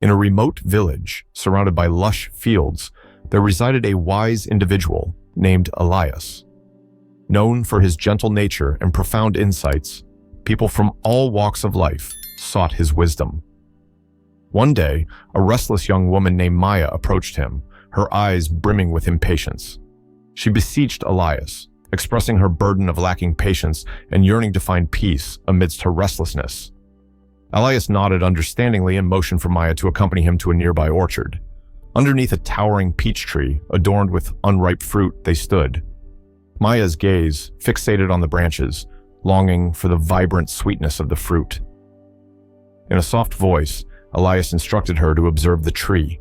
In a remote village surrounded by lush fields, there resided a wise individual named Elias. Known for his gentle nature and profound insights, people from all walks of life sought his wisdom. One day, a restless young woman named Maya approached him, her eyes brimming with impatience. She beseeched Elias, expressing her burden of lacking patience and yearning to find peace amidst her restlessness. Elias nodded understandingly and motioned for Maya to accompany him to a nearby orchard. Underneath a towering peach tree adorned with unripe fruit, they stood. Maya's gaze fixated on the branches, longing for the vibrant sweetness of the fruit. In a soft voice, Elias instructed her to observe the tree.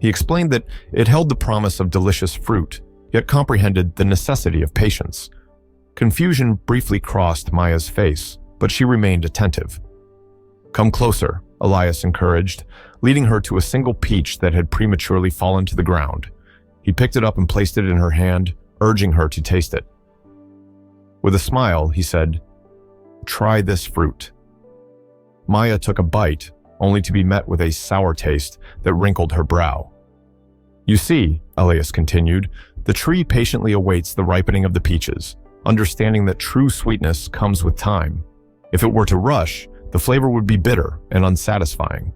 He explained that it held the promise of delicious fruit, yet comprehended the necessity of patience. Confusion briefly crossed Maya's face, but she remained attentive. "Come closer," Elias encouraged, leading her to a single peach that had prematurely fallen to the ground. He picked it up and placed it in her hand, urging her to taste it. With a smile, he said, "Try this fruit." Maya took a bite, only to be met with a sour taste that wrinkled her brow. "You see," Elias continued, "the tree patiently awaits the ripening of the peaches, understanding that true sweetness comes with time. If it were to rush, the flavor would be bitter and unsatisfying."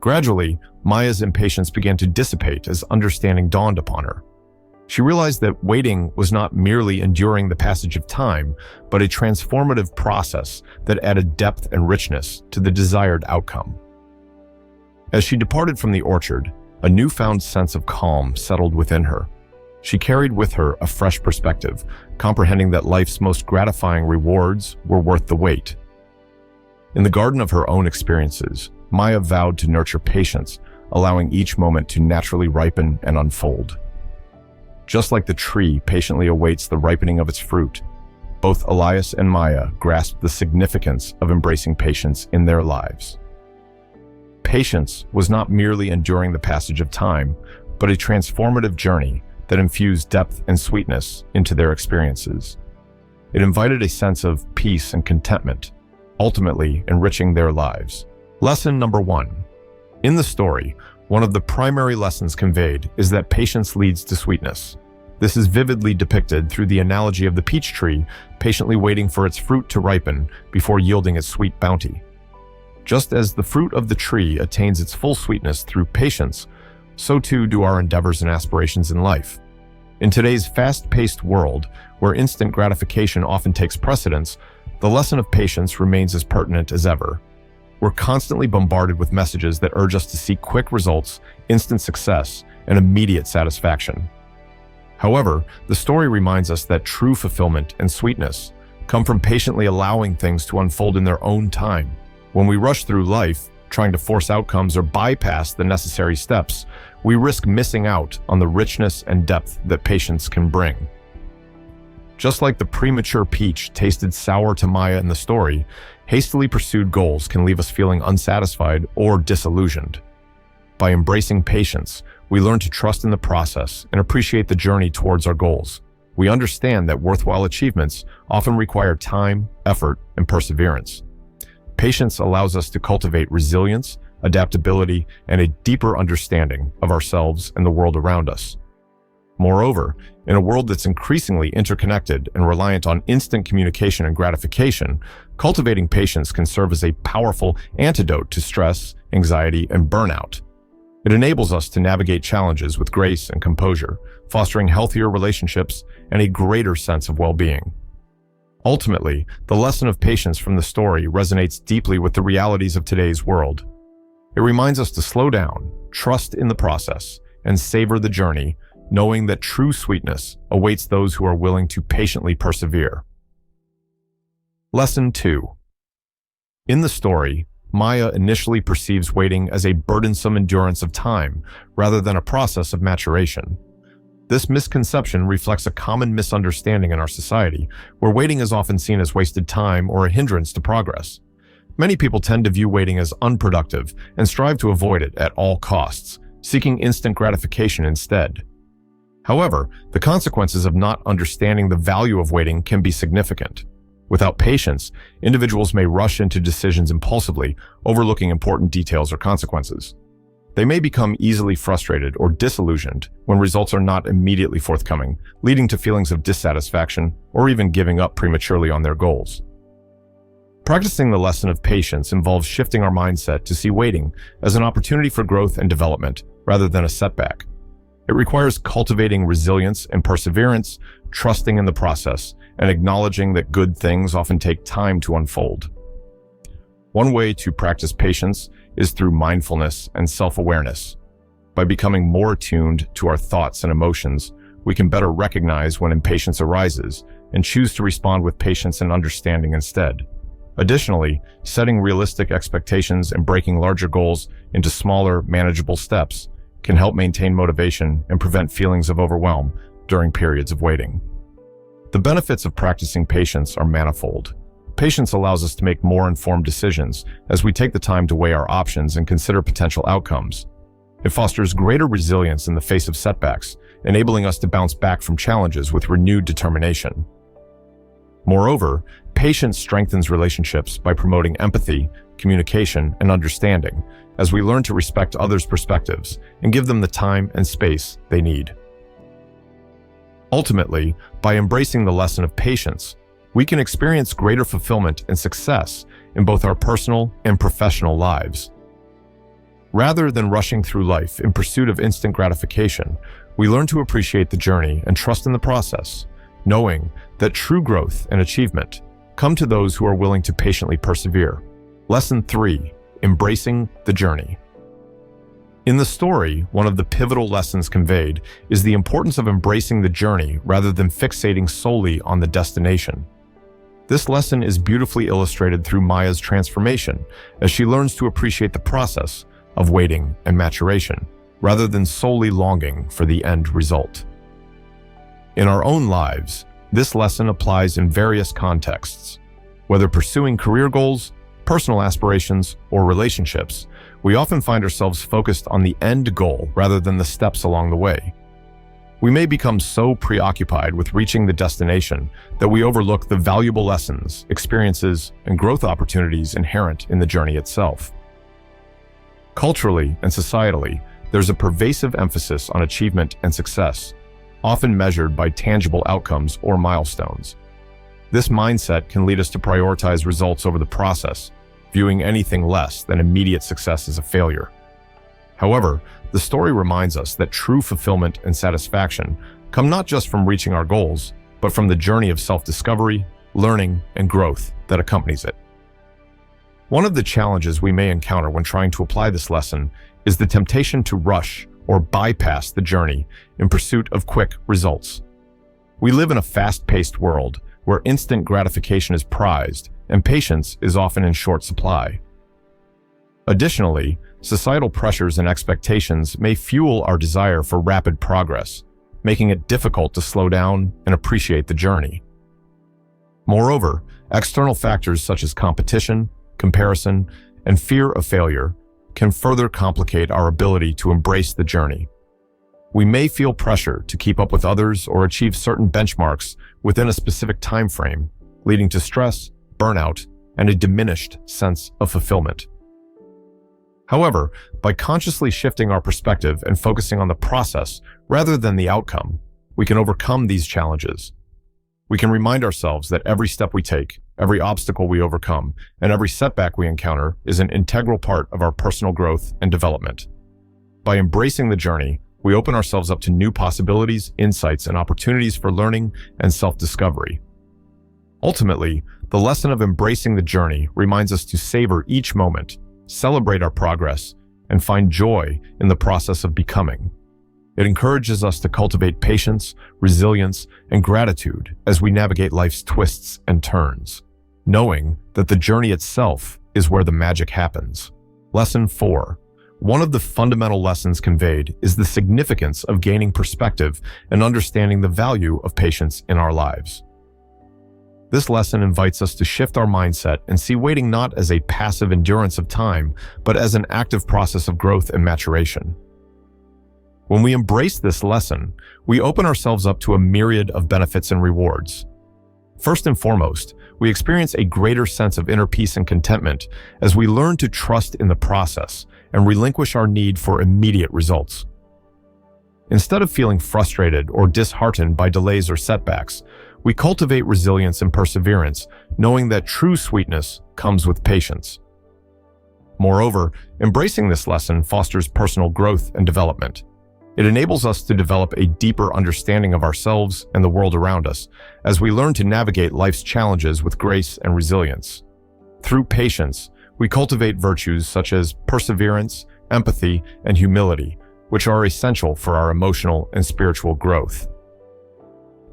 Gradually, Maya's impatience began to dissipate as understanding dawned upon her. She realized that waiting was not merely enduring the passage of time, but a transformative process that added depth and richness to the desired outcome. As she departed from the orchard, a newfound sense of calm settled within her. She carried with her a fresh perspective, comprehending that life's most gratifying rewards were worth the wait. In the garden of her own experiences, Maya vowed to nurture patience, allowing each moment to naturally ripen and unfold. Just like the tree patiently awaits the ripening of its fruit, both Elias and Maya grasped the significance of embracing patience in their lives. Patience was not merely enduring the passage of time, but a transformative journey that infused depth and sweetness into their experiences. It invited a sense of peace and contentment, ultimately enriching their lives. Lesson number 1. In the story, one of the primary lessons conveyed is that patience leads to sweetness. This is vividly depicted through the analogy of the peach tree patiently waiting for its fruit to ripen before yielding its sweet bounty. Just as the fruit of the tree attains its full sweetness through patience, so too do our endeavors and aspirations in life. In today's fast-paced world, where instant gratification often takes precedence, the lesson of patience remains as pertinent as ever. We're constantly bombarded with messages that urge us to seek quick results, instant success, and immediate satisfaction. However, the story reminds us that true fulfillment and sweetness come from patiently allowing things to unfold in their own time. When we rush through life, trying to force outcomes or bypass the necessary steps, we risk missing out on the richness and depth that patience can bring. Just like the premature peach tasted sour to Maya in the story, hastily pursued goals can leave us feeling unsatisfied or disillusioned. By embracing patience, we learn to trust in the process and appreciate the journey towards our goals. We understand that worthwhile achievements often require time, effort, and perseverance. Patience allows us to cultivate resilience, adaptability, and a deeper understanding of ourselves and the world around us. Moreover, in a world that's increasingly interconnected and reliant on instant communication and gratification, cultivating patience can serve as a powerful antidote to stress, anxiety, and burnout. It enables us to navigate challenges with grace and composure, fostering healthier relationships and a greater sense of well-being. Ultimately, the lesson of patience from the story resonates deeply with the realities of today's world. It reminds us to slow down, trust in the process, and savor the journey, knowing that true sweetness awaits those who are willing to patiently persevere. Lesson 2. In the story, Maya initially perceives waiting as a burdensome endurance of time rather than a process of maturation. This misconception reflects a common misunderstanding in our society, where waiting is often seen as wasted time or a hindrance to progress. Many people tend to view waiting as unproductive and strive to avoid it at all costs, seeking instant gratification instead. However, the consequences of not understanding the value of waiting can be significant. Without patience, individuals may rush into decisions impulsively, overlooking important details or consequences. They may become easily frustrated or disillusioned when results are not immediately forthcoming, leading to feelings of dissatisfaction or even giving up prematurely on their goals. Practicing the lesson of patience involves shifting our mindset to see waiting as an opportunity for growth and development rather than a setback. It requires cultivating resilience and perseverance, trusting in the process, and acknowledging that good things often take time to unfold. One way to practice patience is through mindfulness and self-awareness. By becoming more attuned to our thoughts and emotions, we can better recognize when impatience arises and choose to respond with patience and understanding instead. Additionally, setting realistic expectations and breaking larger goals into smaller, manageable steps can help maintain motivation and prevent feelings of overwhelm during periods of waiting. The benefits of practicing patience are manifold. Patience allows us to make more informed decisions as we take the time to weigh our options and consider potential outcomes. It fosters greater resilience in the face of setbacks, enabling us to bounce back from challenges with renewed determination. Moreover, patience strengthens relationships by promoting empathy, communication, and understanding, as we learn to respect others' perspectives and give them the time and space they need. Ultimately, by embracing the lesson of patience, we can experience greater fulfillment and success in both our personal and professional lives. Rather than rushing through life in pursuit of instant gratification, we learn to appreciate the journey and trust in the process, knowing that true growth and achievement come to those who are willing to patiently persevere. Lesson 3: Embracing the journey. In the story, one of the pivotal lessons conveyed is the importance of embracing the journey rather than fixating solely on the destination. This lesson is beautifully illustrated through Maya's transformation as she learns to appreciate the process of waiting and maturation, rather than solely longing for the end result. In our own lives, this lesson applies in various contexts. Whether pursuing career goals, personal aspirations, or relationships, we often find ourselves focused on the end goal rather than the steps along the way. We may become so preoccupied with reaching the destination that we overlook the valuable lessons, experiences, and growth opportunities inherent in the journey itself. Culturally and societally, there's a pervasive emphasis on achievement and success, often measured by tangible outcomes or milestones. This mindset can lead us to prioritize results over the process, viewing anything less than immediate success as a failure. However, the story reminds us that true fulfillment and satisfaction come not just from reaching our goals, but from the journey of self-discovery, learning, and growth that accompanies it. One of the challenges we may encounter when trying to apply this lesson is the temptation to rush or bypass the journey in pursuit of quick results. We live in a fast-paced world where instant gratification is prized and patience is often in short supply. Additionally, societal pressures and expectations may fuel our desire for rapid progress, making it difficult to slow down and appreciate the journey. Moreover, external factors such as competition, comparison, and fear of failure can further complicate our ability to embrace the journey. We may feel pressure to keep up with others or achieve certain benchmarks within a specific time frame, leading to stress, burnout, and a diminished sense of fulfillment. However, by consciously shifting our perspective and focusing on the process rather than the outcome, we can overcome these challenges. We can remind ourselves that every step we take, every obstacle we overcome, and every setback we encounter is an integral part of our personal growth and development. By embracing the journey, we open ourselves up to new possibilities, insights, and opportunities for learning and self-discovery. Ultimately, the lesson of embracing the journey reminds us to savor each moment, celebrate our progress, and find joy in the process of becoming. It encourages us to cultivate patience, resilience, and gratitude as we navigate life's twists and turns, knowing that the journey itself is where the magic happens. Lesson 4. One of the fundamental lessons conveyed is the significance of gaining perspective and understanding the value of patience in our lives. This lesson invites us to shift our mindset and see waiting not as a passive endurance of time, but as an active process of growth and maturation. When we embrace this lesson, we open ourselves up to a myriad of benefits and rewards. First and foremost, we experience a greater sense of inner peace and contentment as we learn to trust in the process and relinquish our need for immediate results. Instead of feeling frustrated or disheartened by delays or setbacks, we cultivate resilience and perseverance, knowing that true sweetness comes with patience. Moreover, embracing this lesson fosters personal growth and development. It enables us to develop a deeper understanding of ourselves and the world around us as we learn to navigate life's challenges with grace and resilience. Through patience, we cultivate virtues such as perseverance, empathy, and humility, which are essential for our emotional and spiritual growth.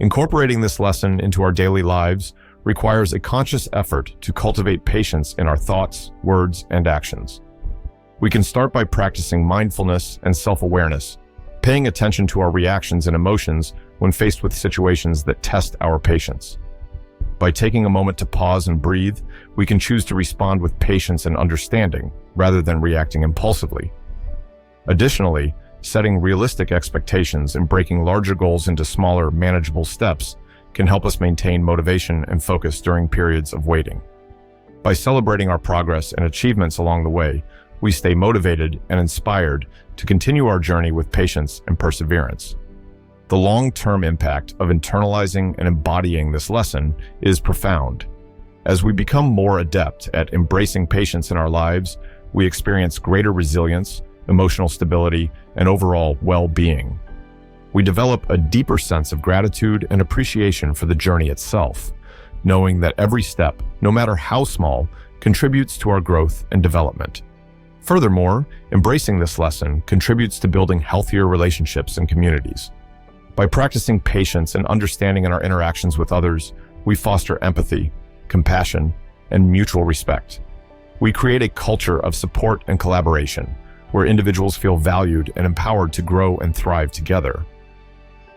Incorporating this lesson into our daily lives requires a conscious effort to cultivate patience in our thoughts, words, and actions. We can start by practicing mindfulness and self-awareness, paying attention to our reactions and emotions when faced with situations that test our patience. By taking a moment to pause and breathe, we can choose to respond with patience and understanding rather than reacting impulsively. Additionally, setting realistic expectations and breaking larger goals into smaller, manageable steps can help us maintain motivation and focus during periods of waiting. By celebrating our progress and achievements along the way, we stay motivated and inspired to continue our journey with patience and perseverance. The long-term impact of internalizing and embodying this lesson is profound. As we become more adept at embracing patience in our lives, we experience greater resilience, emotional stability, and overall well-being. We develop a deeper sense of gratitude and appreciation for the journey itself, knowing that every step, no matter how small, contributes to our growth and development. Furthermore, embracing this lesson contributes to building healthier relationships and communities. By practicing patience and understanding in our interactions with others, we foster empathy, compassion, and mutual respect. We create a culture of support and collaboration, where individuals feel valued and empowered to grow and thrive together.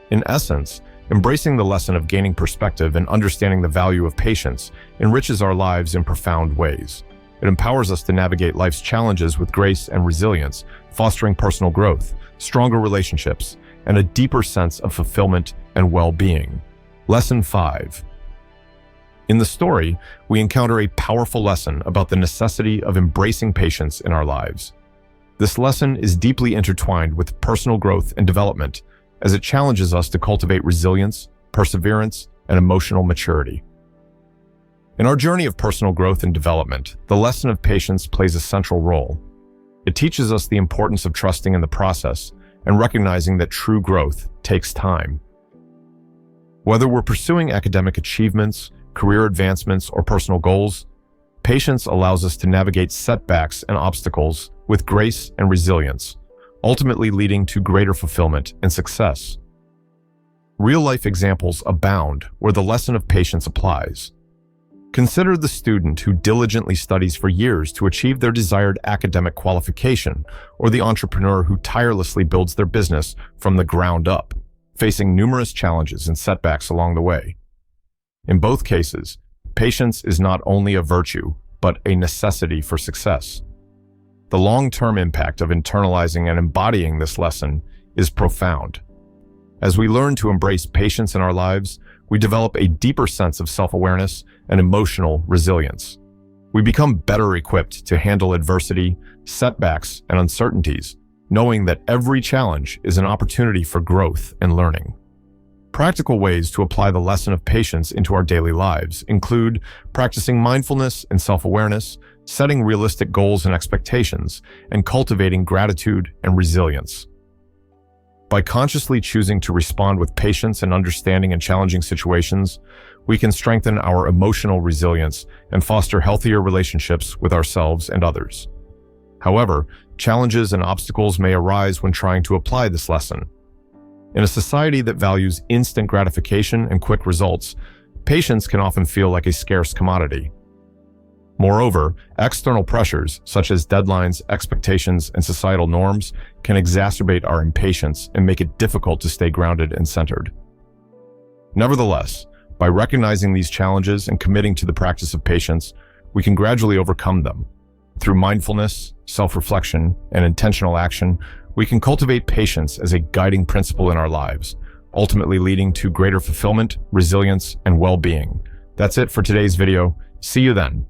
In essence, embracing the lesson of gaining perspective and understanding the value of patience enriches our lives in profound ways. It empowers us to navigate life's challenges with grace and resilience, fostering personal growth, stronger relationships, and a deeper sense of fulfillment and well-being. Lesson 5. In the story, we encounter a powerful lesson about the necessity of embracing patience in our lives. This lesson is deeply intertwined with personal growth and development, as it challenges us to cultivate resilience, perseverance, and emotional maturity. In our journey of personal growth and development, the lesson of patience plays a central role. It teaches us the importance of trusting in the process and recognizing that true growth takes time. Whether we're pursuing academic achievements, career advancements, or personal goals, patience allows us to navigate setbacks and obstacles with grace and resilience, ultimately leading to greater fulfillment and success. Real-life examples abound where the lesson of patience applies. Consider the student who diligently studies for years to achieve their desired academic qualification, or the entrepreneur who tirelessly builds their business from the ground up, facing numerous challenges and setbacks along the way. In both cases, patience is not only a virtue, but a necessity for success. The long-term impact of internalizing and embodying this lesson is profound. As we learn to embrace patience in our lives, we develop a deeper sense of self-awareness and emotional resilience. We become better equipped to handle adversity, setbacks, and uncertainties, knowing that every challenge is an opportunity for growth and learning. Practical ways to apply the lesson of patience into our daily lives include practicing mindfulness and self-awareness, setting realistic goals and expectations, and cultivating gratitude and resilience. By consciously choosing to respond with patience and understanding in challenging situations, we can strengthen our emotional resilience and foster healthier relationships with ourselves and others. However, challenges and obstacles may arise when trying to apply this lesson. In a society that values instant gratification and quick results, patience can often feel like a scarce commodity. Moreover, external pressures, such as deadlines, expectations, and societal norms, can exacerbate our impatience and make it difficult to stay grounded and centered. Nevertheless, by recognizing these challenges and committing to the practice of patience, we can gradually overcome them. Through mindfulness, self-reflection, and intentional action, we can cultivate patience as a guiding principle in our lives, ultimately leading to greater fulfillment, resilience, and well-being, That's it for today's video. See you then.